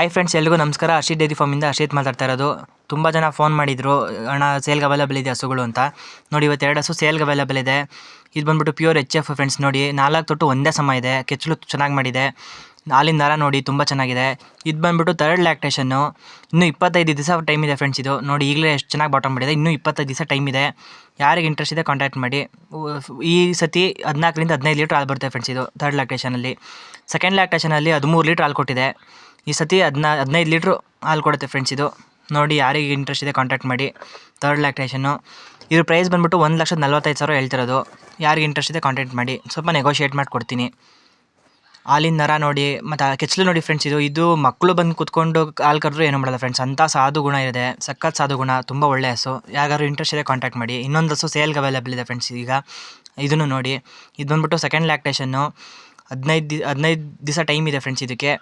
Hi friends, ಎಲ್ರಿಗೂ ನಮಸ್ಕಾರ. Harshit dairy ಫಾರ್ಮಿಂದ Harshit ಮಾತಾಡ್ತಾ ಇರೋದು. ತುಂಬ ಜನ ಫೋನ್ ಮಾಡಿದರು, ಅಣ್ಣ ಸೇಲ್ಗೆ ಅವೈಲೇಬಲ್ ಇದೆ ಹಸುಗಳು ಅಂತ. ನೋಡಿ, ಇವತ್ತು 2 ಹಸು ಸೇಲ್ಗೆ ಅವೈಲೇಬಲ್ ಇದೆ. ಇದು ಬಂದ್ಬಿಟ್ಟು ಪ್ಯೂರ್ HF ಫ್ರೆಂಡ್ಸ್. ನೋಡಿ, 4 ತೊಟ್ಟು ಒಂದೇ ಸಮ ಇದೆ. ಕೆಚ್ಚಲು ಚೆನ್ನಾಗಿ ಮಾಡಿದೆ. ಹಾಲಿನ ನರ ನೋಡಿ ತುಂಬ ಚೆನ್ನಾಗಿದೆ. ಇದು ಬಂದ್ಬಿಟ್ಟು 3rd ಲ್ಯಾಕ್ಟೇಷನ್ನು. ಇನ್ನೂ 25 ದಿವಸ ಟೈಮ್ ಇದೆ ಫ್ರೆಂಡ್ಸ್. ಇದು ನೋಡಿ, ಈಗಲೇ ಎಷ್ಟು ಚೆನ್ನಾಗಿ ಬಾಟಮ್ ಮಾಡಿದೆ. ಇನ್ನೂ 25 ದಿವಸ ಟೈಮ್ ಇದೆ. ಯಾರಿಗೆ ಇಂಟ್ರೆಸ್ಟ್ ಇದೆ ಕಾಂಟ್ಯಾಕ್ಟ್ ಮಾಡಿ. ಈ ಸತಿ 14ರಿಂದ 15 ಲೀಟ್ರ್ ಹಾಲು ಬರುತ್ತೆ ಫ್ರೆಂಡ್ಸ್. ಇದು 3rd ಲ್ಯಾಕ್ಟೇಷನಲ್ಲಿ. 2nd ಲ್ಯಾಕ್ಟೇಷನಲ್ಲಿ 13 ಲೀಟ್ರ್ ಹಾಲು ಕೊಟ್ಟಿದೆ. ಈ ಸತಿ 15 ಲೀಟ್ರು ಹಾಲು ಕೊಡುತ್ತೆ ಫ್ರೆಂಡ್ಸ್. ಇದು ನೋಡಿ, ಯಾರಿಗೆ ಇಂಟ್ರೆಸ್ಟ್ ಇದೆ ಕಾಂಟ್ಯಾಕ್ಟ್ ಮಾಡಿ. 3rd ಲ್ಯಾಕ್ಟೇಷನ್ನು. ಇದ್ರ ಪ್ರೈಸ್ ಬಂದ್ಬಿಟ್ಟು 1,45,000 ಹೇಳ್ತಿರೋದು. ಯಾರಿಗೆ ಇಂಟ್ರೆಸ್ಟ್ ಇದೆ ಕಾಂಟ್ಯಾಕ್ಟ್ ಮಾಡಿ, ಸ್ವಲ್ಪ ನೆಗೋಷಿಯೇಟ್ ಮಾಡಿ ಕೊಡ್ತೀನಿ. ಹಾಲಿನ ನರ ನೋಡಿ, ಮತ್ತು ಕೆಚ್ಚಲು ನೋಡಿ ಫ್ರೆಂಡ್ಸ್. ಇದು ಮಕ್ಕಳು ಬಂದು ಕುತ್ಕೊಂಡು ಹಾಲು ಕರೆದ್ರೂ ಏನೂ ಮಾಡಲ್ಲ ಫ್ರೆಂಡ್ಸ್. ಅಂಥ ಸಾಧು ಗುಣ ಇದೆ, ಸಖತ್ ಸಾಧು ಗುಣ, ತುಂಬ ಒಳ್ಳೆ ಹಸು. ಯಾರಿಗಾದ್ರು ಇಂಟ್ರೆಸ್ಟ್ ಇದೆ ಕಾಂಟ್ಯಾಕ್ಟ್ ಮಾಡಿ. ಇನ್ನೊಂದು ಹಸು ಸೇಲ್ಗೆ ಅವೈಲೇಬಲ್ ಇದೆ ಫ್ರೆಂಡ್ಸ್. ಈಗ ಇದನ್ನು ನೋಡಿ, ಇದು ಬಂದ್ಬಿಟ್ಟು 2nd ಲ್ಯಾಕ್ಟೇಷನ್ನು. 15 ದಿವಸ ಟೈಮ್ ಇದೆ ಫ್ರೆಂಡ್ಸ್. ಇದಕ್ಕೆ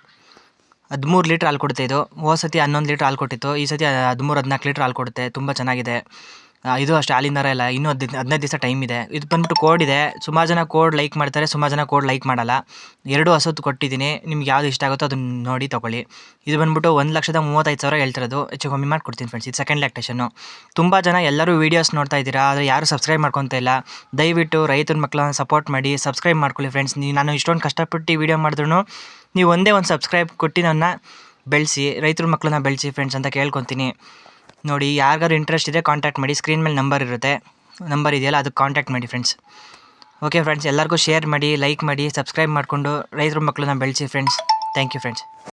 13 ಲೀಟ್ರ್ ಹಾಲು ಕೊಡುತ್ತೆ. ಇದು ಹೋದ ಸತಿ 11 ಲೀಟ್ರ್ ಹಾಲು ಕೊಟ್ಟಿತ್ತು. ಈ ಸತಿ 13-14 ಲೀಟ್ರ್ ಹಾಲು ಕೊಡುತ್ತೆ. ತುಂಬ ಚೆನ್ನಾಗಿದೆ. ಇದು ಅಷ್ಟೇ, ಹಾಲಿನ ನರ ಎಲ್ಲ. ಇನ್ನೂ 15 ದಿವಸ ಟೈಮ್ ಇದೆ. ಇದು ಬಂದ್ಬಿಟ್ಟು ಕೋಡ್ ಇದೆ. ಸುಮಾರು ಜನ ಕೋಡ್ ಲೈಕ್ ಮಾಡ್ತಾರೆ, ಸುಮಾರು ಜನ ಕೋಡ್ ಲೈಕ್ ಮಾಡಲ್ಲ. 2 ಹಸುತ್ತು ಕೊಟ್ಟಿದ್ದೀನಿ. ನಿಮ್ಗೆ ಯಾವ್ದು ಇಷ್ಟ ಆಗುತ್ತೋ ಅದನ್ನು ನೋಡಿ ತೊಗೊಳ್ಳಿ. ಇದು ಬಂದ್ಬಿಟ್ಟು 1,35,000 ಹೇಳ್ತಿರೋದು. ಹೆಚ್ಚು ಕಮ್ಮಿ ಮಾಡ್ಕೊಡ್ತೀನಿ ಫ್ರೆಂಡ್ಸ್. ಇದು 2nd ಲ್ಯಾಕ್ಟೇಷನ್ನು. ತುಂಬ ಜನ ಎಲ್ಲರೂ ವೀಡಿಯೋಸ್ ನೋಡ್ತಾ ಇದ್ದೀರಾ, ಆದರೆ ಯಾರು ಸಬ್ಸ್ಕ್ರೈಬ್ ಮಾಡ್ಕೊತಾ ಇಲ್ಲ. ದಯವಿಟ್ಟು ರೈತರ ಮಕ್ಕಳನ್ನ ಸಪೋರ್ಟ್ ಮಾಡಿ, ಸಬ್ಸ್ಕ್ರೈಬ್ ಮಾಡ್ಕೊಳ್ಳಿ ಫ್ರೆಂಡ್ಸ್. ನಾನು ಇಷ್ಟೊಂದು ಕಷ್ಟಪಟ್ಟು ವೀಡಿಯೋ ಮಾಡಿದ್ರು ನೀವು ಒಂದೇ ಒಂದು ಸಬ್ಸ್ಕ್ರೈಬ್ ಕೊಟ್ಟು ನನ್ನ ಬೆಳೆಸಿ, ರೈತರ ಮಕ್ಕಳನ್ನ ಬೆಳೆಸಿ ಫ್ರೆಂಡ್ಸ್ ಅಂತ ಕೇಳ್ಕೊತೀನಿ. ನೋಡಿ, ಯಾರಿಗಾರು ಇಂಟ್ರೆಸ್ಟ್ ಇದೆ ಕಾಂಟ್ಯಾಕ್ಟ್ ಮಾಡಿ. ಸ್ಕ್ರೀನ್ ಮೇಲೆ ನಂಬರ್ ಇರುತ್ತೆ, ನಂಬರ್ ಇದೆಯಲ್ಲ, ಅದಕ್ಕೆ ಕಾಂಟ್ಯಾಕ್ಟ್ ಮಾಡಿ ಫ್ರೆಂಡ್ಸ್. ಓಕೆ ಫ್ರೆಂಡ್ಸ್, ಎಲ್ಲರಿಗೂ ಶೇರ್ ಮಾಡಿ, ಲೈಕ್ ಮಾಡಿ, ಸಬ್ಸ್ಕ್ರೈಬ್ ಮಾಡಿಕೊಂಡು ರೈತರ ಮಕ್ಕಳನ್ನ ಬೆಳೆಸಿ ಫ್ರೆಂಡ್ಸ್. Thank you friends.